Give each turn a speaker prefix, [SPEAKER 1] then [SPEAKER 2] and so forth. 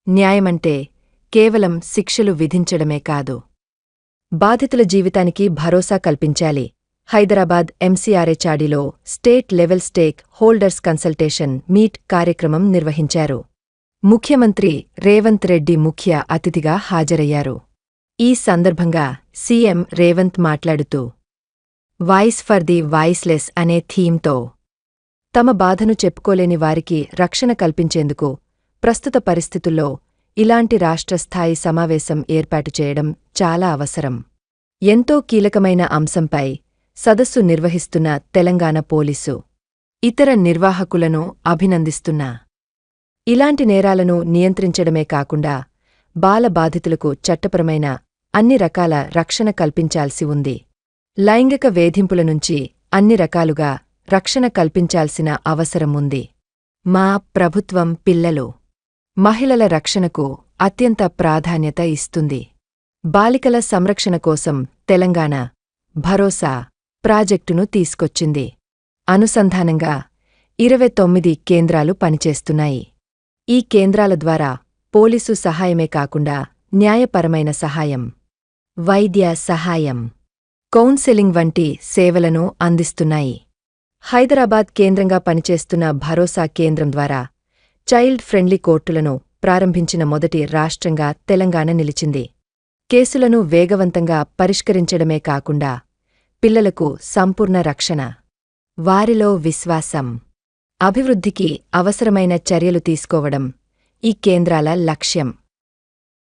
[SPEAKER 1] న్యాయమంటే కేవలం శిక్షలు విధించడమే కాదు. బాధితుల జీవితానికి భరోసా కల్పించాలి. హైదరాబాద్ ఎంసీఆర్హెచ్ఆర్డీలో state level stakeholders consultation meet కార్యక్రమం నిర్వహించారు. ముఖ్యమంత్రి రేవంత్ రెడ్డి ముఖ్య అతిథిగా హాజరయ్యారు. ఈ సందర్భంగా సీఎం రేవంత్ మాట్లాడుతూ వాయిస్ ఫర్ ది వాయిస్లెస్ అనే థీమ్తో తమ బాధను చెప్పుకోలేని వారికి రక్షణ కల్పించేందుకు ప్రస్తుత పరిస్థితుల్లో ఇలాంటి రాష్ట్రస్థాయి సమావేశం ఏర్పాటు చేయడం చాలా అవసరం. ఎంతో కీలకమైన అంశంపై సదస్సు నిర్వహిస్తున్న తెలంగాణ పోలీసు, ఇతర నిర్వాహకులను అభినందిస్తున్నా. ఇలాంటి నేరాలను నియంత్రించడమే కాకుండా బాల బాధితులకు చట్టపరమైన అన్ని రకాల రక్షణ కల్పించాల్సి ఉంది. లైంగిక వేధింపుల నుంచి అన్ని రకాలుగా రక్షణ కల్పించాల్సిన అవసరం ఉంది. మా ప్రభుత్వం పిల్లలు, మహిళల రక్షణకు అత్యంత ప్రాధాన్యత ఇస్తుంది. బాలికల సంరక్షణ కోసం తెలంగాణ భరోసా ప్రాజెక్టును తీసుకొచ్చింది. అనుసంధానంగా 29 కేంద్రాలు పనిచేస్తున్నాయి. ఈ కేంద్రాల ద్వారా పోలీసు సహాయమే కాకుండా న్యాయపరమైన సహాయం, వైద్య సహాయం, కౌన్సెలింగ్ వంటి సేవలను అందిస్తున్నాయి. హైదరాబాద్ కేంద్రంగా పనిచేస్తున్న భరోసా కేంద్రం ద్వారా చైల్డ్ ఫ్రెండ్లీ కోర్టులను ప్రారంభించిన మొదటి రాష్ట్రంగా తెలంగాణ నిలిచింది. కేసులను వేగవంతంగా పరిష్కరించడమే కాకుండా పిల్లలకు సంపూర్ణ రక్షణ, వారిలో విశ్వాసం, అభివృద్ధికి అవసరమైన చర్యలు తీసుకోవడం ఈ కేంద్రాల లక్ష్యం.